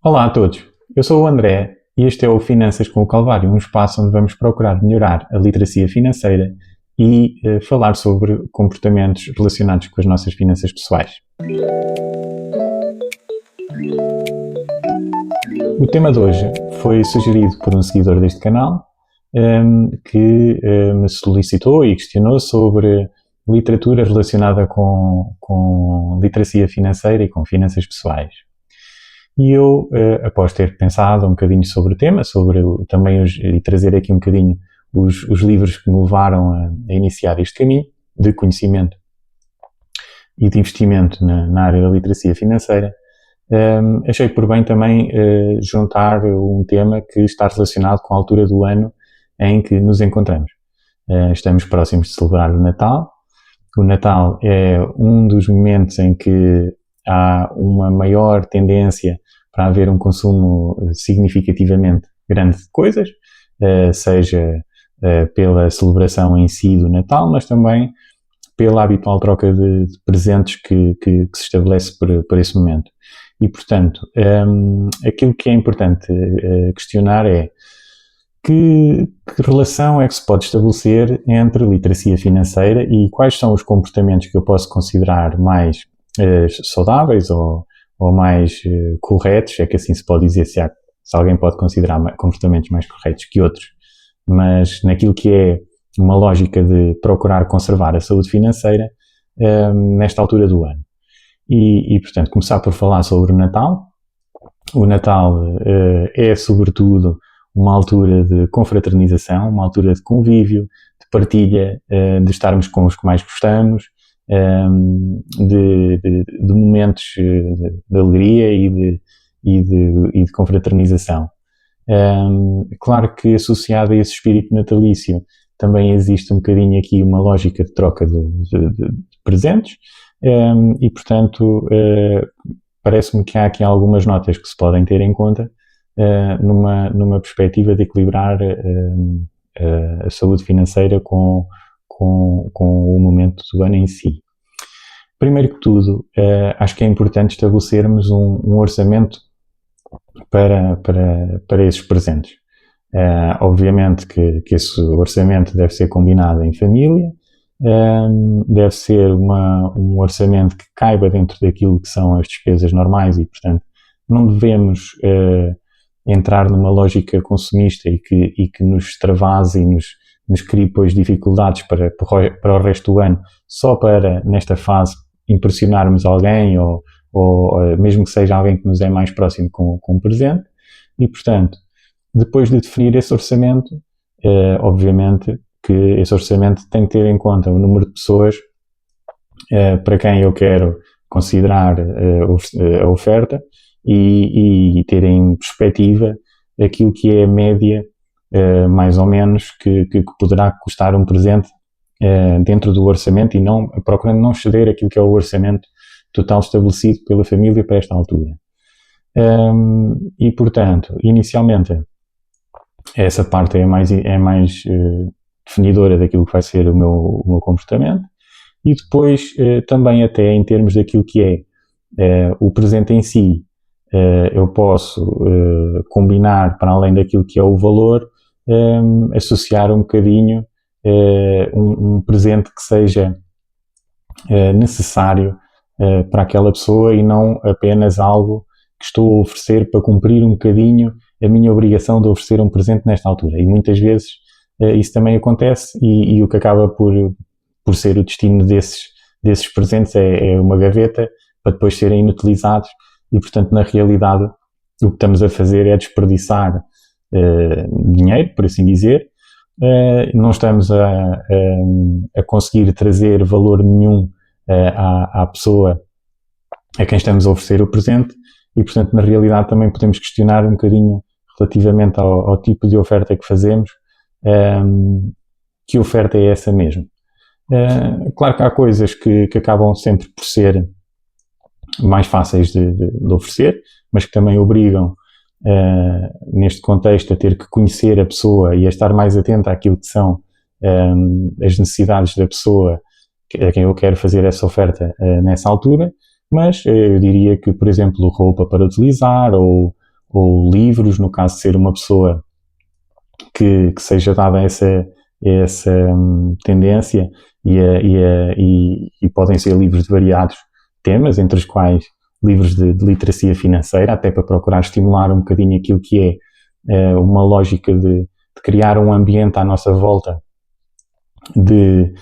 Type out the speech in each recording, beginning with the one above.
Olá a todos, eu sou o André e este é o Finanças com o Calvário, um espaço onde vamos procurar melhorar a literacia financeira e falar sobre comportamentos relacionados com as nossas finanças pessoais. O tema de hoje foi sugerido por um seguidor deste canal que me solicitou e questionou sobre literatura relacionada com literacia financeira e com finanças pessoais. E eu, após ter pensado um bocadinho sobre o tema, e trazer aqui um bocadinho os livros que me levaram a iniciar este caminho de conhecimento e de investimento na área da literacia financeira, achei por bem também juntar um tema que está relacionado com a altura do ano em que nos encontramos. Estamos próximos de celebrar o Natal. O Natal é um dos momentos em que há uma maior tendência para haver um consumo significativamente grande de coisas, seja pela celebração em si do Natal, mas também pela habitual troca de presentes que se estabelece por esse momento. E, portanto, aquilo que é importante questionar é que relação é que se pode estabelecer entre literacia financeira e quais são os comportamentos que eu posso considerar mais saudáveis ou mais corretos, é que assim se pode dizer, se alguém pode considerar comportamentos mais corretos que outros, mas naquilo que é uma lógica de procurar conservar a saúde financeira nesta altura do ano. E, portanto, começar por falar sobre o Natal. O Natal é, sobretudo, uma altura de confraternização, uma altura de convívio, de partilha, de estarmos com os que mais gostamos, de momentos de alegria e de confraternização. Claro que associado a esse espírito natalício também existe um bocadinho aqui uma lógica de troca de presentes e, portanto, parece-me que há aqui algumas notas que se podem ter em conta numa perspectiva de equilibrar a saúde financeira com o momento do ano em si. Primeiro que tudo, acho que é importante estabelecermos um orçamento para esses presentes. Obviamente que esse orçamento deve ser combinado em família, deve ser um orçamento que caiba dentro daquilo que são as despesas normais e, portanto, não devemos entrar numa lógica consumista e que nos extravase e nos crie depois dificuldades para o resto do ano, só para, nesta fase, impressionarmos alguém ou mesmo que seja alguém que nos é mais próximo com um presente. E, portanto, depois de definir esse orçamento, obviamente que esse orçamento tem que ter em conta o número de pessoas para quem eu quero considerar a oferta e ter em perspectiva aquilo que é a média mais ou menos que poderá custar um presente dentro do orçamento e procurando não exceder aquilo que é o orçamento total estabelecido pela família para esta altura. E, portanto, inicialmente, essa parte é mais definidora daquilo que vai ser o meu comportamento e depois também até em termos daquilo que é o presente em si, eu posso combinar, para além daquilo que é o valor, associar um bocadinho um presente que seja necessário para aquela pessoa e não apenas algo que estou a oferecer para cumprir um bocadinho a minha obrigação de oferecer um presente nesta altura. E muitas vezes isso também acontece e o que acaba por ser o destino desses presentes é uma gaveta para depois serem inutilizados e, portanto, na realidade, o que estamos a fazer é desperdiçar dinheiro, por assim dizer. Não estamos a conseguir trazer valor nenhum à pessoa a quem estamos a oferecer o presente e, portanto, na realidade também podemos questionar um bocadinho relativamente ao tipo de oferta que fazemos, que oferta é essa mesmo. Claro que há coisas que acabam sempre por ser mais fáceis de oferecer, mas que também obrigam neste contexto a ter que conhecer a pessoa e a estar mais atento àquilo que são as necessidades da pessoa a quem eu quero fazer essa oferta nessa altura, mas eu diria que, por exemplo, roupa para utilizar ou ou livros, no caso de ser uma pessoa que seja dada essa tendência, e podem ser livros de variados temas, entre os quais livros de literacia financeira, até para procurar estimular um bocadinho aquilo que é uma lógica de criar um ambiente à nossa volta de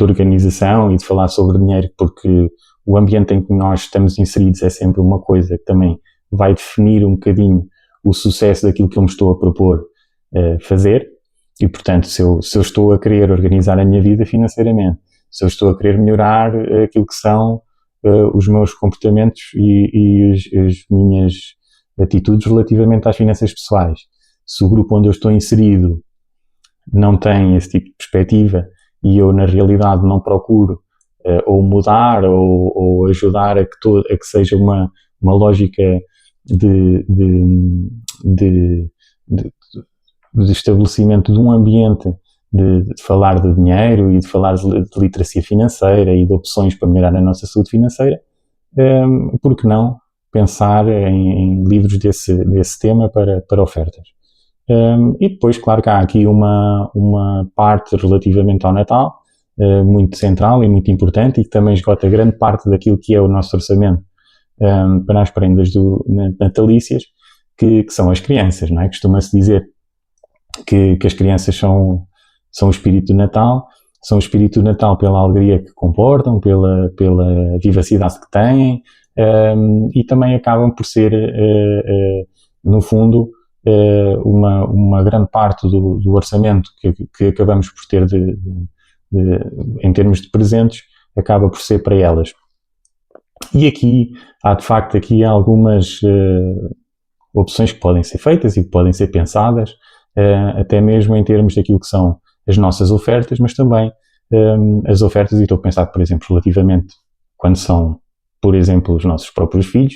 organização e de falar sobre dinheiro, porque o ambiente em que nós estamos inseridos é sempre uma coisa que também vai definir um bocadinho o sucesso daquilo que eu me estou a propor fazer. E, portanto, se eu estou a querer organizar a minha vida financeiramente, se eu estou a querer melhorar aquilo que são os meus comportamentos e as minhas atitudes relativamente às finanças pessoais, se o grupo onde eu estou inserido não tem esse tipo de perspectiva e eu, na realidade, não procuro ou mudar ou ajudar a que seja uma lógica de estabelecimento de um ambiente de falar de dinheiro e de falar de literacia financeira e de opções para melhorar a nossa saúde financeira, por que não pensar em livros desse tema para ofertas? E depois, claro que há aqui uma parte relativamente ao Natal, muito central e muito importante, e que também esgota grande parte daquilo que é o nosso orçamento para as prendas natalícias, que são as crianças, não é? Costuma-se dizer que as crianças são o espírito do Natal, são o espírito do Natal pela alegria que comportam, pela vivacidade que têm, e também acabam por ser, no fundo, uma grande parte do orçamento que acabamos por ter em termos de presentes, acaba por ser para elas. E aqui, há de facto algumas opções que podem ser feitas e que podem ser pensadas, até mesmo em termos daquilo que são as nossas ofertas, mas também as ofertas, e estou a pensar, por exemplo, relativamente, quando são, por exemplo, os nossos próprios filhos,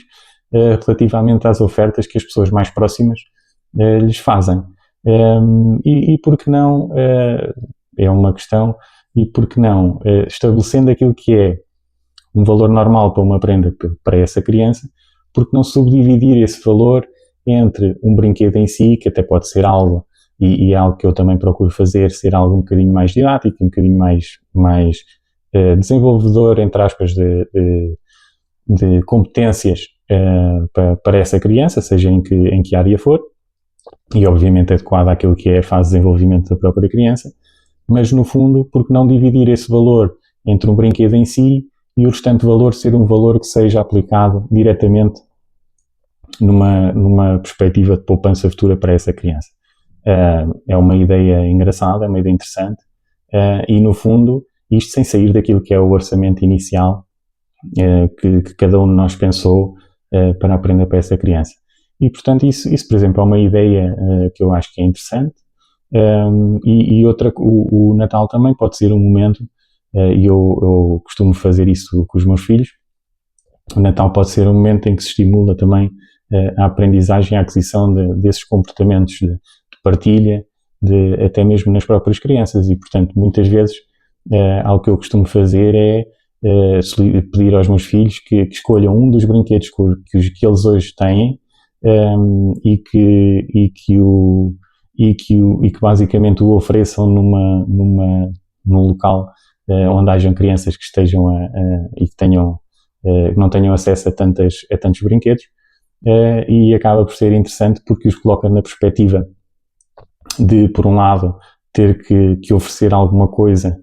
relativamente às ofertas que as pessoas mais próximas lhes fazem. E por que não, é uma questão, e por que não, estabelecendo aquilo que é um valor normal para uma prenda para essa criança, porque não subdividir esse valor entre um brinquedo em si, que até pode ser algo, e é algo que eu também procuro fazer, ser algo um bocadinho mais didático, um bocadinho mais desenvolvedor, entre aspas, de competências para essa criança, seja em que área for, e obviamente adequado àquilo que é a fase de desenvolvimento da própria criança, mas no fundo, porque não dividir esse valor entre um brinquedo em si e o restante valor ser um valor que seja aplicado diretamente numa perspectiva de poupança futura para essa criança. É uma ideia engraçada, é uma ideia interessante, e no fundo, isto sem sair daquilo que é o orçamento inicial que cada um de nós pensou para aprender para essa criança. E portanto isso por exemplo é uma ideia que eu acho que é interessante, e outra, o Natal também pode ser um momento, e eu costumo fazer isso com os meus filhos. O Natal pode ser um momento em que se estimula também a aprendizagem e a aquisição desses comportamentos de partilha, até mesmo nas próprias crianças, e portanto muitas vezes algo que eu costumo fazer é pedir aos meus filhos que escolham um dos brinquedos que eles hoje têm, e que basicamente o ofereçam num local onde hajam crianças que estejam e que não tenham acesso a tantos brinquedos, e acaba por ser interessante porque os coloca na perspectiva de, por um lado, ter que oferecer alguma coisa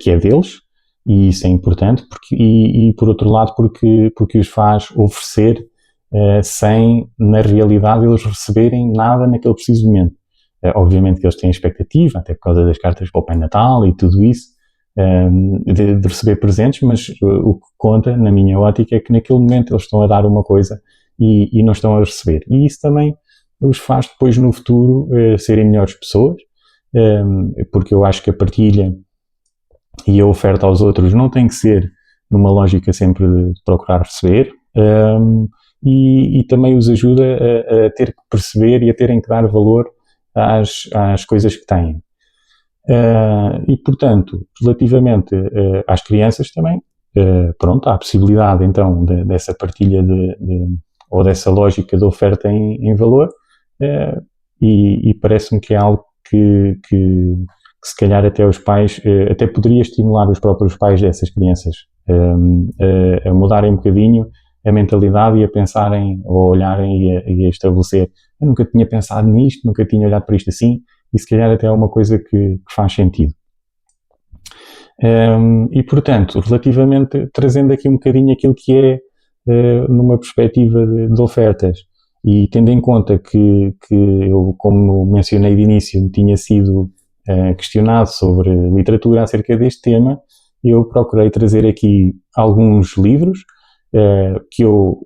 que é deles, e isso é importante, e por outro lado porque os faz oferecer sem, na realidade, eles receberem nada naquele preciso momento. Obviamente que eles têm expectativa, até por causa das cartas para o Pai Natal e tudo isso, de receber presentes, mas o que conta, na minha ótica, é que naquele momento eles estão a dar uma coisa e não estão a receber. E isso também os faz depois no futuro serem melhores pessoas, porque eu acho que a partilha e a oferta aos outros não tem que ser numa lógica sempre de procurar receber, e também os ajuda a ter que perceber e a terem que dar valor às coisas que têm. E portanto, relativamente às crianças também, pronto, há a possibilidade então dessa partilha ou dessa lógica de oferta em valor, e parece-me que é algo que se calhar até os pais, até poderia estimular os próprios pais dessas crianças a mudarem um bocadinho a mentalidade e a pensarem, ou a olharem e a estabelecer: eu nunca tinha pensado nisto, nunca tinha olhado para isto assim, e se calhar até é uma coisa que faz sentido. E portanto, relativamente, trazendo aqui um bocadinho aquilo que é numa perspectiva de ofertas, e tendo em conta que eu, como mencionei de início, tinha sido questionado sobre literatura acerca deste tema, eu procurei trazer aqui alguns livros,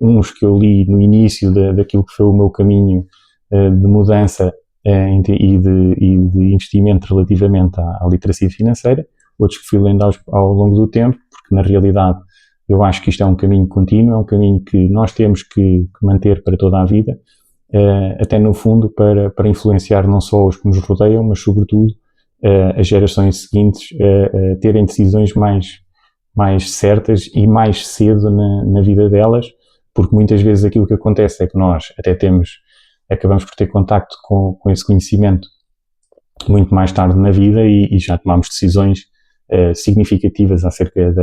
uns que eu li no início daquilo que foi o meu caminho de mudança e de investimento relativamente à literacia financeira, outros que fui lendo ao longo do tempo, porque na realidade eu acho que isto é um caminho contínuo, é um caminho que nós temos que manter para toda a vida, até no fundo para influenciar não só os que nos rodeiam, mas sobretudo as gerações seguintes a terem decisões mais certas e mais cedo na vida delas, porque muitas vezes aquilo que acontece é que nós até acabamos por ter contacto com esse conhecimento muito mais tarde na vida e já tomamos decisões significativas acerca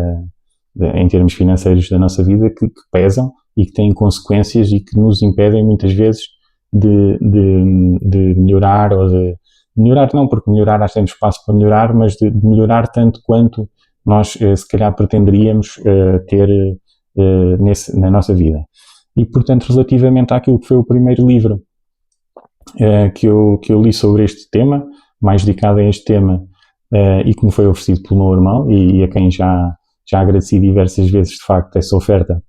em termos financeiros da nossa vida que pesam e que têm consequências e que nos impedem muitas vezes de melhorar, ou de melhorar não, porque melhorar acho que temos espaço para melhorar, mas de melhorar tanto quanto nós se calhar pretenderíamos ter na nossa vida. E portanto, relativamente àquilo que foi o primeiro livro que eu li sobre este tema, mais dedicado a este tema, e que me foi oferecido pelo meu irmão, e a quem já agradeci diversas vezes de facto essa oferta,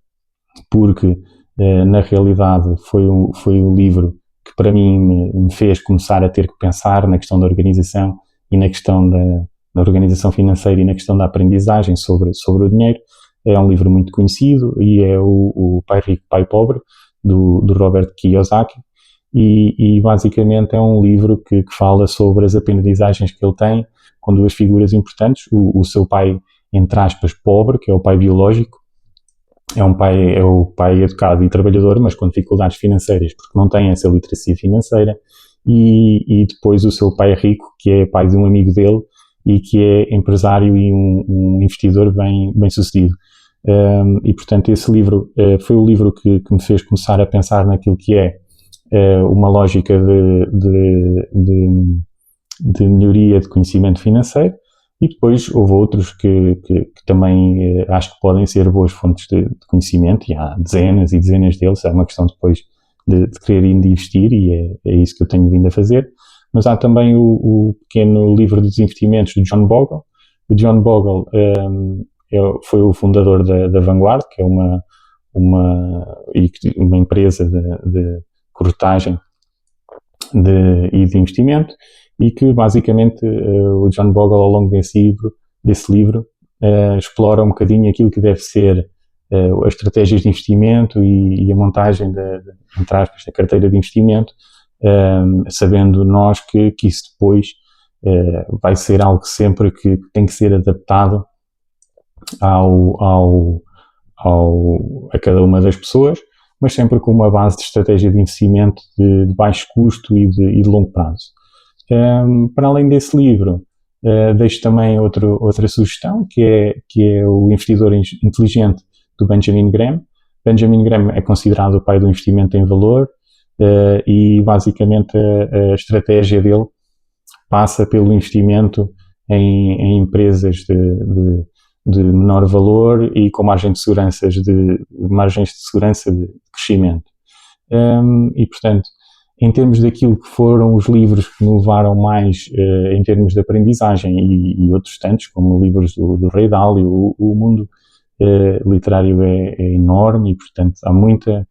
porque na realidade foi o livro que para mim me fez começar a ter que pensar na questão da organização e na questão da organização financeira e na questão da aprendizagem sobre o dinheiro. É um livro muito conhecido e é o Pai Rico, Pai Pobre, do Robert Kiyosaki, e basicamente é um livro que fala sobre as aprendizagens que ele tem com duas figuras importantes: o seu pai, entre aspas, pobre, que é o pai biológico, é o pai educado e trabalhador, mas com dificuldades financeiras, porque não tem essa literacia financeira, e depois o seu pai rico, que é pai de um amigo dele e que é empresário e um investidor bem sucedido. E portanto esse livro foi o livro que me fez começar a pensar naquilo que é uma lógica de melhoria de conhecimento financeiro. E depois houve outros que também acho que podem ser boas fontes de conhecimento, e há dezenas e dezenas deles. É uma questão depois de querer investir, e é isso que eu tenho vindo a fazer. Mas há também o pequeno livro dos investimentos do John Bogle. O John Bogle foi o fundador da Vanguard, que é uma empresa de corretagem e de investimento, e que basicamente o John Bogle, ao longo desse livro explora um bocadinho aquilo que deve ser as estratégias de investimento e a montagem entre aspas, da carteira de investimento, sabendo nós que isso depois vai ser algo sempre que tem que ser adaptado a cada uma das pessoas, mas sempre com uma base de estratégia de investimento de baixo custo e de longo prazo. Para além desse livro, deixo também outra sugestão, que é o Investidor Inteligente, do Benjamin Graham. Benjamin Graham é considerado o pai do investimento em valor, e basicamente a estratégia dele passa pelo investimento em empresas de menor valor e com margens de segurança de crescimento. E portanto, em termos daquilo que foram os livros que me levaram mais em termos de aprendizagem, e outros tantos, como livros do Ray Dalio, o mundo literário é enorme, e portanto há muita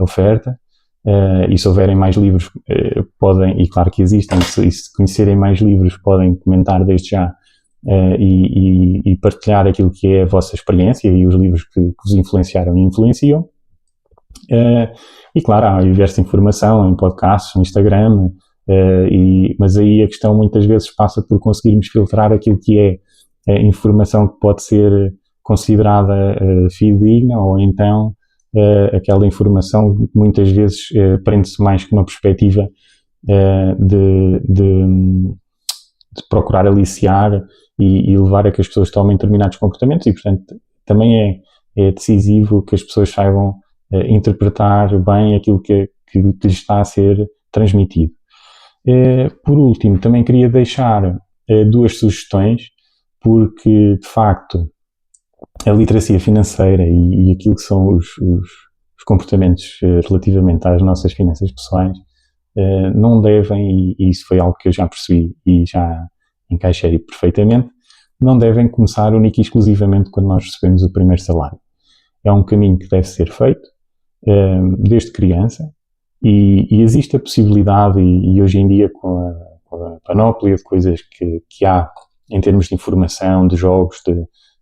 oferta, e se houverem mais livros podem, e claro que existem, se conhecerem mais livros podem comentar desde já e partilhar aquilo que é a vossa experiência e os livros que vos influenciaram e influenciam. E claro, há diversa informação em podcasts, no Instagram, mas aí a questão muitas vezes passa por conseguirmos filtrar aquilo que é informação que pode ser considerada fidedigna, ou então aquela informação que muitas vezes prende-se mais com uma perspectiva de procurar aliciar e levar a que as pessoas tomem determinados comportamentos e, portanto, também é decisivo que as pessoas saibam interpretar bem aquilo que lhes está a ser transmitido. Por último, também queria deixar duas sugestões, porque, de facto, a literacia financeira e aquilo que são os comportamentos relativamente às nossas finanças pessoais não devem, e isso foi algo que eu já percebi e já encaixei perfeitamente, não devem começar única e exclusivamente quando nós recebemos o primeiro salário. É um caminho que deve ser feito desde criança e existe a possibilidade, e hoje em dia com a panóplia de coisas que há em termos de informação, de jogos,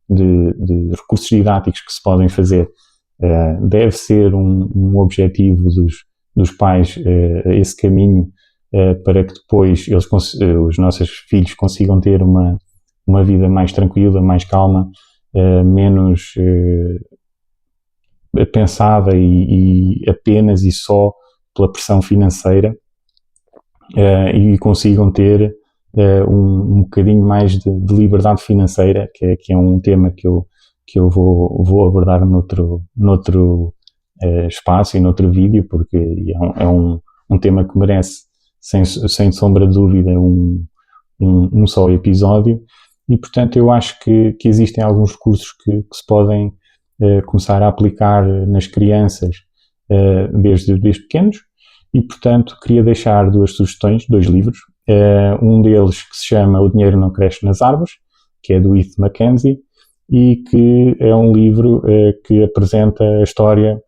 de recursos didáticos que se podem fazer, deve ser um objetivo dos pais esse caminho para que depois os nossos filhos consigam ter uma vida mais tranquila, mais calma, menos pensada e apenas e só pela pressão financeira, e consigam ter um bocadinho mais de liberdade financeira, que é um tema que eu vou abordar noutro espaço e noutro vídeo, porque é um tema que merece, sem sombra de dúvida, um só episódio. E, portanto, eu acho que existem alguns recursos que se podem começar a aplicar nas crianças desde pequenos. E, portanto, queria deixar duas sugestões, dois livros. Um deles que se chama O Dinheiro Não Cresce nas Árvores, que é do Heath Mackenzie, e que é um livro que apresenta a história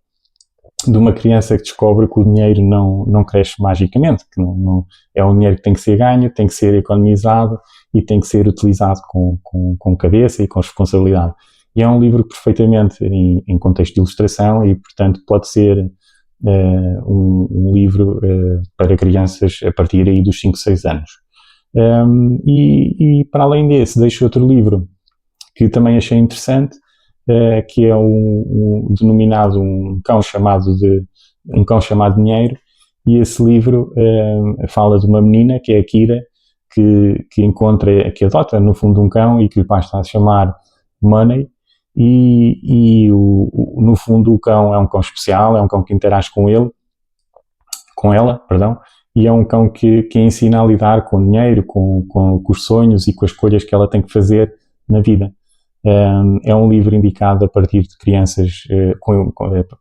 de uma criança que descobre que o dinheiro não cresce magicamente, que não é um dinheiro que tem que ser ganho, tem que ser economizado e tem que ser utilizado com cabeça e com responsabilidade. E é um livro perfeitamente em contexto de ilustração e, portanto, pode ser um livro para crianças a partir aí dos 5, 6 anos. E para além desse, deixo outro livro que também achei interessante, que é denominado um cão chamado Dinheiro, e esse livro fala de uma menina, que é a Kira, que adota no fundo um cão e que lhe basta a chamar Money, e no fundo o cão é um cão especial, é um cão que interage com ela, e é um cão que ensina a lidar com o dinheiro, com os sonhos e com as escolhas que ela tem que fazer na vida. É um livro indicado a partir de crianças,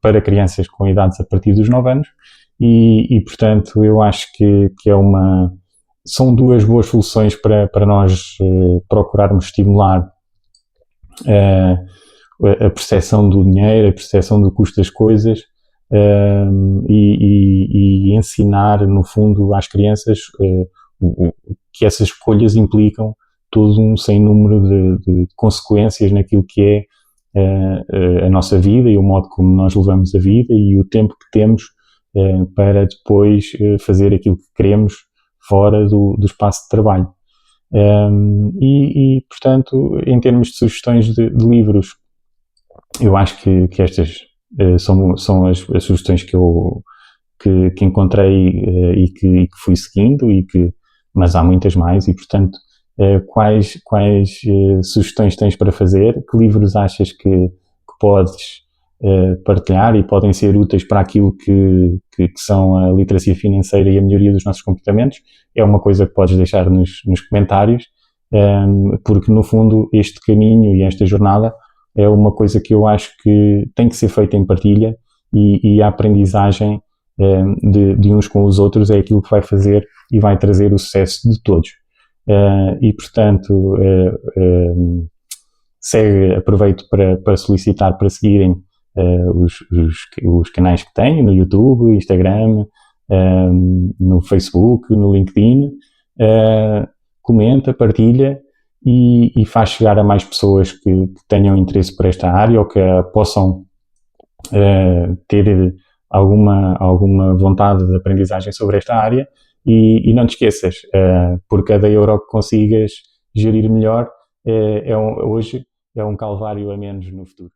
para crianças com idades a partir dos 9 anos e portanto, eu acho que são duas boas soluções para nós procurarmos estimular a percepção do dinheiro, a percepção do custo das coisas e ensinar, no fundo, às crianças que essas escolhas implicam todo um sem número de consequências naquilo que é a nossa vida e o modo como nós levamos a vida e o tempo que temos para depois fazer aquilo que queremos fora do espaço de trabalho. Portanto, em termos de sugestões de livros, eu acho que estas são as sugestões que encontrei e que fui seguindo, mas há muitas mais e, portanto, quais sugestões tens para fazer? Que livros achas que podes partilhar e podem ser úteis para aquilo que são a literacia financeira e a melhoria dos nossos comportamentos? É uma coisa que podes deixar nos comentários, porque no fundo este caminho e esta jornada é uma coisa que eu acho que tem que ser feita em partilha e a aprendizagem de uns com os outros é aquilo que vai fazer e vai trazer o sucesso de todos. E portanto aproveito para solicitar para seguirem os canais que tenho no YouTube, Instagram, no Facebook, no LinkedIn, comenta, partilha e faz chegar a mais pessoas que tenham interesse por esta área ou que possam ter alguma vontade de aprendizagem sobre esta área. E não te esqueças, por cada euro que consigas gerir melhor, hoje é um calvário a menos no futuro.